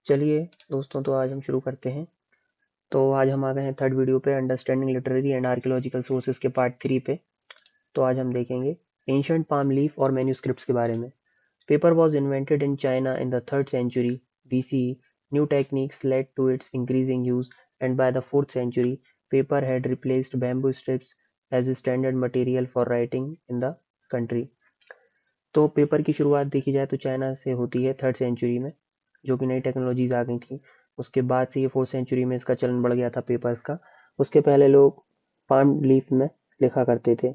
चलिए दोस्तों, तो आज हम शुरू करते हैं। तो आज हम आ गए हैं थर्ड वीडियो पे, understanding literary and archaeological sources के पार्ट 3 पे। तो आज हम देखेंगे एंशंट पाम लीफ और मैन्यूस्क्रिप्ट्स के बारे में। Paper was invented in China in the 3rd century BCE. New techniques led to its increasing use, and by the 4th century, paper had replaced bamboo strips as a standard material for writing in the country. तो paper की शुरुआत देखी जाए तो China से होती है 3rd century में, जो कि नई टेक्नोलॉजीज आ गई थी। उसके बाद से ये 4th सेंचुरी में इसका चलन बढ़ गया था पेपर्स का। उसके पहले लोग पाम लीफ में लिखा करते थे।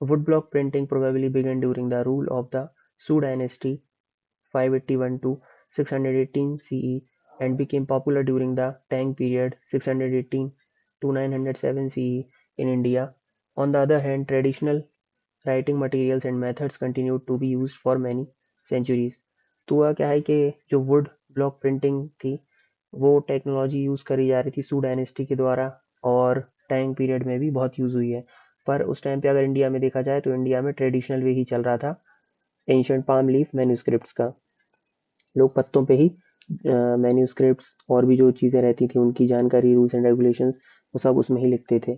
Wood block printing probably began during the rule of the Sui dynasty 581 to 618 CE and became popular during the Tang period 618 to 907 CE in India. On the other hand, traditional writing materials and methods continued to be used for many centuries. तो हुआ क्या है कि जो would block printing थी वो technology use करी जा रही थी सू डायनेस्टी के द्वारा, और टैंग पीरियड में भी बहुत यूज़ हुई है। पर उस टाइम पे अगर इंडिया में देखा जाए तो इंडिया में ट्रेडिशनल वे ही चल रहा था एंशंट पाम लीफ मैन्यूस्क्रिप्ट्स का। लोग पत्तों पे ही मैन्यूस्क्रिप्ट्स और भी जो चीज़ें रहती थी उनकी जानकारी, रूल्स एंड रेगुलेशंस, वो सब उसमें ही लिखते थे।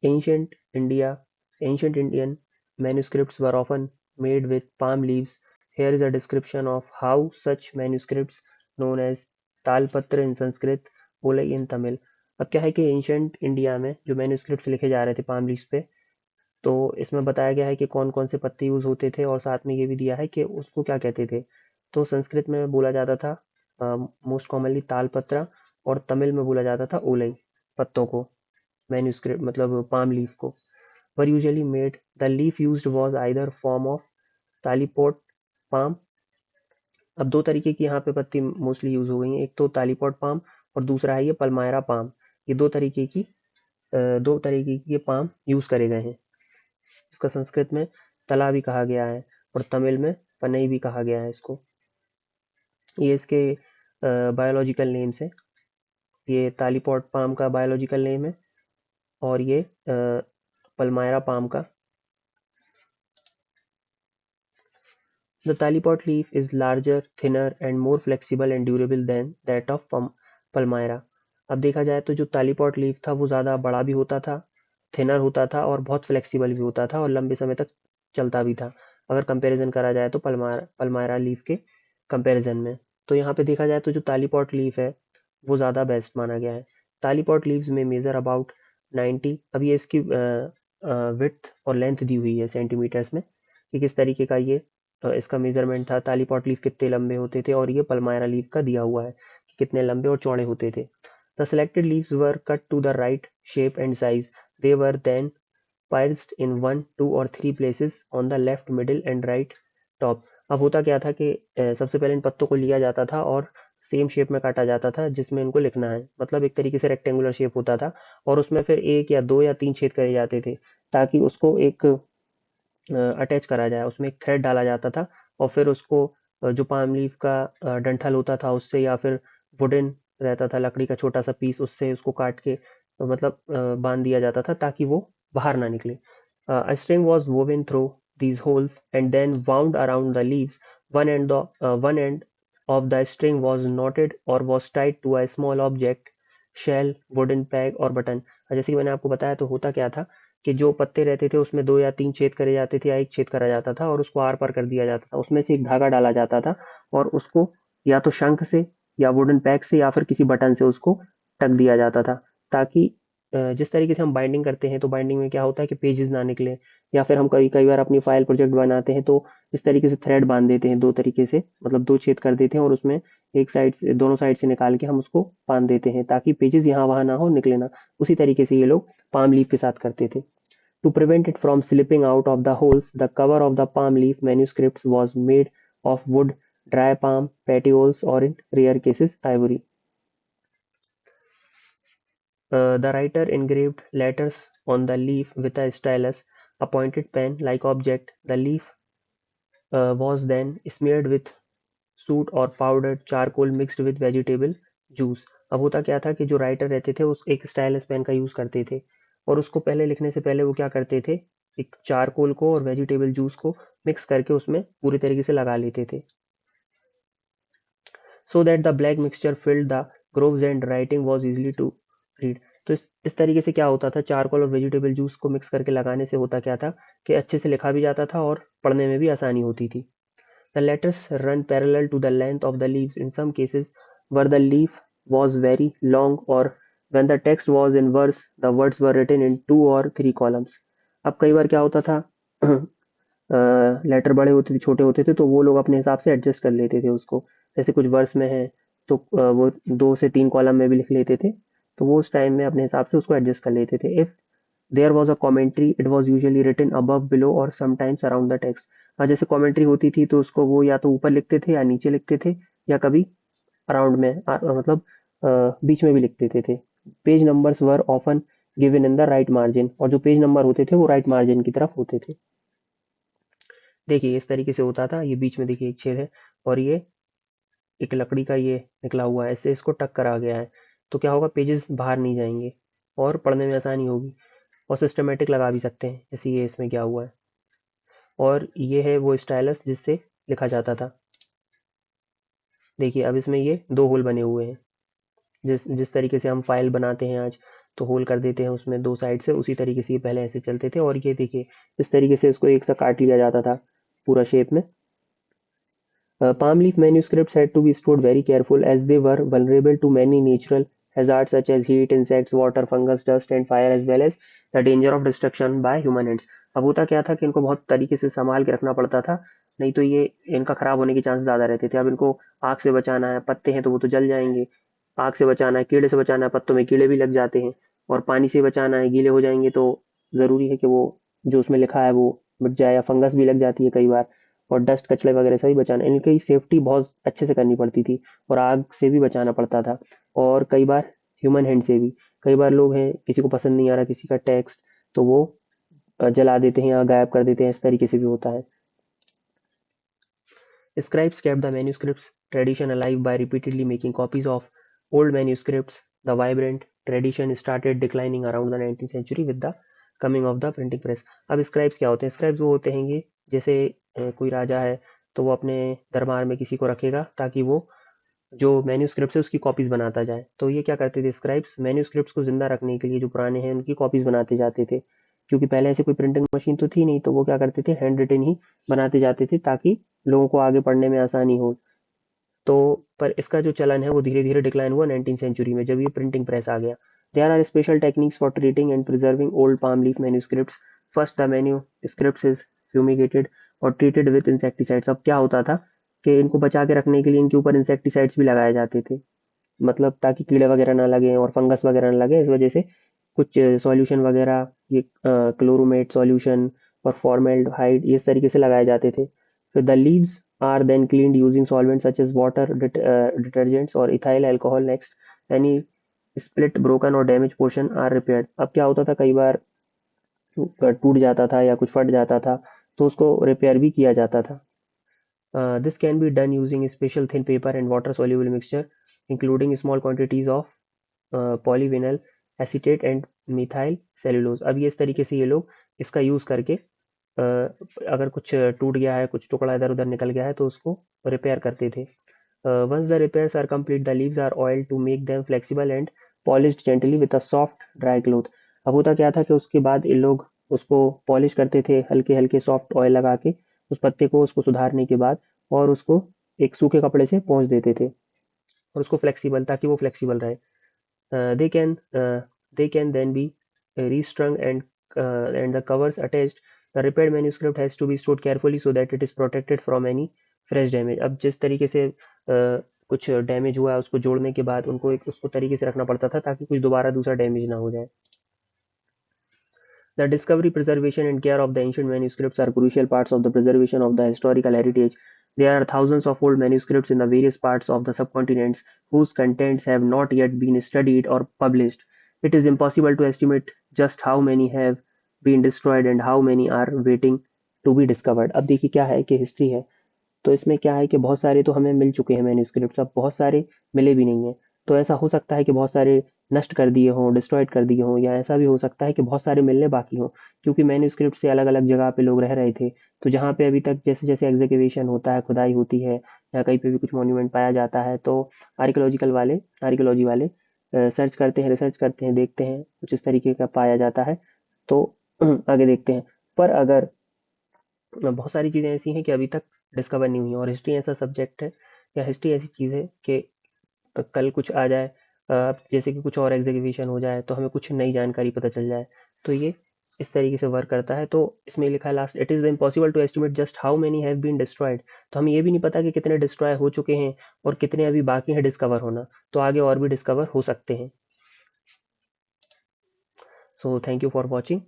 Ancient India Ancient Indian manuscripts were often made with palm leaves. Here is a description of how such manuscripts, known as तालपत्र in Sanskrit, ओलई in Tamil. अब क्या है कि एंशंट इंडिया में जो मैन्यूस्क्रिप्ट्स लिखे जा रहे थे पाम लीव्स पे, तो इसमें बताया गया है कि कौन कौन से पत्ते यूज़ होते थे, और साथ में ये भी दिया है कि उसको क्या कहते थे। तो संस्कृत में बोला जाता था मोस्ट कॉमनली तालपत्र, और तमिल में बोला जाता था ओलई पत्तों को, मैन्यूस्क्रिप्ट मतलब पाम लीफ को। were usually made. The leaf used was either form of talipot palm. अब दो तरीके की यहाँ पे पत्ती मोस्टली यूज हो गई हैं, एक तो तालीपॉट पाम और दूसरा है ये पलमायरा पाम। ये दो तरीके की ये पाम यूज करे गए हैं। इसका संस्कृत में तला भी कहा गया है और तमिल में पनई भी कहा गया है इसको। ये इसके बायोलॉजिकल नेम्स है। ये तालीपॉट पाम का बायोलॉजिकल नेम है और ये पलमायरा पाम का। The talipot leaf is larger, thinner and more flexible and durable than that of palmyra. अब देखा जाए तो जो तालीपॉट लीफ था वो ज़्यादा बड़ा भी होता था, थिनर होता था और बहुत फ्लेक्सिबल भी होता था और लंबे समय तक चलता भी था, अगर कंपैरिजन करा जाए तो पलमायरा लीफ के कंपैरिजन में। तो यहाँ पे देखा जाए तो जो तालीपॉट लीफ है वो ज़्यादा बेस्ट माना गया है। तालीपॉट लीव्स में मेजर अबाउट 90। अब ये इसकी विड्थ और लेंथ दी हुई है सेंटीमीटर्स में कि किस तरीके का ये इसका मेजरमेंट था, तालीपॉट लीफ कितने लंबे होते थे, और ये पलमायरा लीफ का दिया हुआ है कि कितने लंबे और चौड़े होते थे। The selected leaves were cut to the right shape and size. They were then pierced in 1, 2 और 3 places on the left, middle and right top. अब होता क्या था कि सबसे पहले इन पत्तों को लिया जाता था और सेम शेप में काटा जाता था जिसमें इनको लिखना है, मतलब एक तरीके से रेक्टेंगुलर शेप होता था, और उसमें फिर 1 या 2 या 3 छेद करे जाते थे ताकि उसको एक अटैच करा जाए। उसमें एक थ्रेड डाला जाता था और फिर उसको जो पाम लीफ का डंठल होता था उससे, या फिर वुडन रहता था लकड़ी का छोटा सा पीस, उससे उसको काट के मतलब बांध दिया जाता था ताकि वो बाहर ना निकले। A string was woven through these holes and then wound around the leaves. One end of the string was knotted or was tied to a small object, shell, wooden peg और बटन। जैसे कि मैंने आपको बताया, तो होता क्या था कि जो पत्ते रहते थे उसमें 2 या 3 छेद करे जाते थे या एक छेद करा जाता था और उसको आर पार कर दिया जाता था। उसमें से एक धागा डाला जाता था और उसको या तो शंख से या वुडन पैक से या फिर किसी बटन से उसको टक दिया जाता था, ताकि जिस तरीके से हम बाइंडिंग करते हैं तो बाइंडिंग में क्या होता है कि पेजेस ना निकले, या फिर हम कई कई बार अपनी फाइल प्रोजेक्ट बनाते हैं तो इस तरीके से थ्रेड बांध देते हैं दो तरीके से, मतलब 2 छेद कर देते हैं और उसमें एक साइड से, दोनों साइड से निकाल के हम उसको बांध देते हैं ताकि पेजेस यहाँ वहाँ ना हो, निकले ना। उसी तरीके से ये लोग पाम लीफ के साथ करते थे। To prevent it from slipping out of the holes, the cover of the palm leaf manuscripts was made of wood, dry palm, petioles, or in rare cases, ivory. The writer engraved letters on the leaf with a stylus, a pointed pen-like object. The leaf was then smeared with soot or powdered charcoal mixed with vegetable juice. अब होता क्या था कि जो writer रहते थे उस एक स्टाइलस पेन का यूज करते थे, और उसको पहले लिखने से पहले वो क्या करते थे, एक चारकोल को और वेजिटेबल जूस को मिक्स करके उसमें पूरी तरीके से लगा लेते थे। so that the black mixture filled the grooves and writing was easily to read. तो इस तरीके से क्या होता था, चारकोल और वेजिटेबल जूस को मिक्स करके लगाने से होता क्या था कि अच्छे से लिखा भी जाता था और पढ़ने में भी आसानी होती थी. The letters run parallel to the length of the leaves in some cases where the leaf was very long, or when the text was in verse the words were written in 2 or 3 columns. अब कई बार क्या होता था letter बड़े होते थे छोटे होते थे तो वो लोग अपने हिसाब से एडजस्ट कर लेते थे उसको, जैसे कुछ वर्स में है तो वो 2 से 3 कॉलम में भी लिख लेते थे, तो वो उस टाइम में अपने हिसाब से उसको एडजस्ट कर लेते थे. If there was a commentary it was usually written above below or sometimes around the text. जैसे कमेंट्री होती थी तो उसको वो या तो ऊपर लिखते थे या नीचे लिखते थे या कभी अराउंड में मतलब बीच में भी लिख देते थे. Page numbers were often given in the right margin, और जो पेज नंबर होते थे वो राइट मार्जिन की तरफ होते थे. देखिए इस तरीके से होता था. ये बीच में देखिए एक छेद है और ये एक लकड़ी का ये निकला हुआ है, इससे इसको टक करा गया है, तो क्या होगा पेजेस बाहर नहीं जाएंगे और पढ़ने में आसानी होगी. और सिस्टमेटिक लगा भी सकते हैं जैसे ये इसमें क्या हुआ है. और ये है वो स्टाइलस जिससे लिखा जाता था. देखिए अब इसमें ये 2 होल बने हुए हैं. जिस जिस तरीके से हम फाइल बनाते हैं आज तो होल कर देते हैं उसमें 2 साइड से, उसी तरीके से ये पहले ऐसे चलते थे. और ये देखिए इस तरीके से इसको एक सा काट लिया जाता था पूरा शेप में. Palm leaf manuscripts had to be stored very careful as they were vulnerable to many natural hazards such as heat, insects, water, fungus, dust and fire, as well as the danger of destruction by human hands. अब होता क्या था कि इनको बहुत तरीके से संभाल के रखना पड़ता था, नहीं तो ये इनका खराब होने के चांस ज़्यादा रहते थे. अब इनको आग से बचाना है, पत्ते हैं तो वो तो जल जाएंगे. आग से बचाना है, कीड़े से बचाना है, पत्तों में कीड़े भी लग जाते हैं. और पानी से बचाना है, गीले हो जाएंगे तो ज़रूरी है कि वो जो उसमें लिखा है वो मिट जाए, या फंगस भी लग जाती है कई बार. और डस्ट कचड़े वगैरह से भी बचाना, इनकी सेफ्टी बहुत अच्छे से करनी पड़ती थी और आग से भी बचाना पड़ता था. और कई बार ह्यूमन हैंड से भी. कई बार लोग हैं किसी को पसंद नहीं आ रहा किसी का टेक्स्ट तो वो जला देते हैं या गायब कर देते हैं, इस तरीके से भी होता है. Scribes kept the manuscripts tradition alive by repeatedly making copies of old manuscripts. The vibrant tradition started declining around the 19th century with the coming of the printing press. अब स्क्राइब्स क्या होते हैं, स्क्राइब्स वो होते हैं जैसे कोई राजा है तो वो अपने दरबार में किसी को रखेगा ताकि वो जो मैन्यूस्क्रिप्ट है उसकी कॉपीज बनाता जाए. तो ये क्या करते थे स्क्राइब्स, मैन्यूस्क्रिप्ट्स को जिंदा रखने के लिए जो पुराने हैं उनकी कॉपीज बनाते जाते थे. क्योंकि पहले ऐसे कोई प्रिंटिंग मशीन तो थी नहीं, तो वो क्या करते थे हैंड रिटन ही बनाते जाते थे ताकि लोगों को आगे पढ़ने में आसानी हो. तो पर इसका जो चलन है वो धीरे धीरे डिक्लाइन हुआ 19 सेंचुरी में जब ये प्रिंटिंग प्रेस आ गया. There are special techniques for treating and preserving old palm leaf manuscripts. First the manuscripts is fumigated और ट्रीटेड विद इंसेक्टिसाइड्स. अब क्या होता था कि इनको बचा के रखने के लिए इनके ऊपर इंसेक्टिसाइड्स भी लगाए जाते थे, मतलब ताकि कीड़े वगैरह ना लगे और फंगस वगैरह ना लगे. इस वजह से कुछ सॉल्यूशन वगैरह ये क्लोरोमेट सॉल्यूशन और फॉर्मेल्डिहाइड इस तरीके से लगाए जाते थे. फिर the leaves are then cleaned using solvents such as water, detergents or ethyl alcohol. Next, any split, broken or damaged portion are repaired. अब क्या होता था कई बार टूट जाता था या कुछ फट जाता था तो उसको रिपेयर भी किया जाता था. This can be done using a special thin paper and water soluble mixture including small quantities of polyvinyl acetate and methyl cellulose. अब ये इस तरीके से ये लोग इसका यूज़ करके अगर कुछ टूट गया है, कुछ टुकड़ा इधर उधर निकल गया है तो उसको रिपेयर करते थे. Once the repairs are complete the leaves are oil to make them flexible and polished gently with a soft dry cloth. अब होता क्या था कि उसके बाद ये लोग उसको पॉलिश करते थे हल्के हल्के सॉफ्ट ऑयल लगा के उस पत्ते को, उसको सुधारने के बाद, और उसको एक सूखे कपड़े से पोंछ देते थे और उसको फ्लेक्सिबल, ताकि वो फ्लेक्सिबल रहे. They can then be restrung and the covers attached. The repaired manuscript has to be stored carefully so that it is protected from any fresh damage. अब जिस तरीके से कुछ डैमेज हुआ है उसको जोड़ने के बाद उनको एक उसको तरीके से रखना पड़ता था ताकि कुछ दोबारा दूसरा डैमेज ना हो जाए. The discovery, preservation and care of the ancient manuscripts are crucial parts of the preservation of the historical heritage. There are thousands of old manuscripts in the various parts of the subcontinents whose contents have not yet been studied or published. It is impossible to estimate just how many have been destroyed and how many are waiting to be discovered. अब देखिए क्या है कि history है तो इसमें क्या है कि बहुत सारे तो हमें मिल चुके हैं मैन्यूस्क्रिप्ट्स, अब बहुत सारे मिले भी नहीं हैं. तो ऐसा हो सकता है कि बहुत सारे नष्ट कर दिए हों, डिस्ट्रॉयड कर दिए हों, या ऐसा भी हो सकता है कि बहुत सारे मिलने बाकी हों क्योंकि मैन्यूस्क्रिप्ट से अलग अलग जगह पे लोग रह रहे थे. तो जहाँ पे अभी तक जैसे जैसे एग्जीक्यूशन होता है, खुदाई होती है, या कहीं पे भी कुछ मॉन्यूमेंट पाया जाता है तो आर्कियोलॉजी वाले सर्च करते हैं, रिसर्च करते हैं, देखते हैं कुछ इस तरीके का पाया जाता है तो आगे देखते हैं। पर अगर बहुत सारी चीज़ें ऐसी हैं कि अभी तक डिस्कवर नहीं हुई हैं, और हिस्ट्री ऐसा सब्जेक्ट है या हिस्ट्री ऐसी चीज़ है कि कल कुछ आ जाए, जैसे कि कुछ और एग्जीक्यूशन हो जाए तो हमें कुछ नई जानकारी पता चल जाए। तो ये इस तरीके से वर्क करता है। तो इसमें लिखा है last, it is impossible to estimate just how many have been destroyed. तो हमें ये भी नहीं पता कि कितने डिस्ट्रॉय हो चुके हैं और कितने अभी बाकी हैं डिस्कवर होना, तो आगे और भी डिस्कवर हो सकते हैं। So thank you for watching.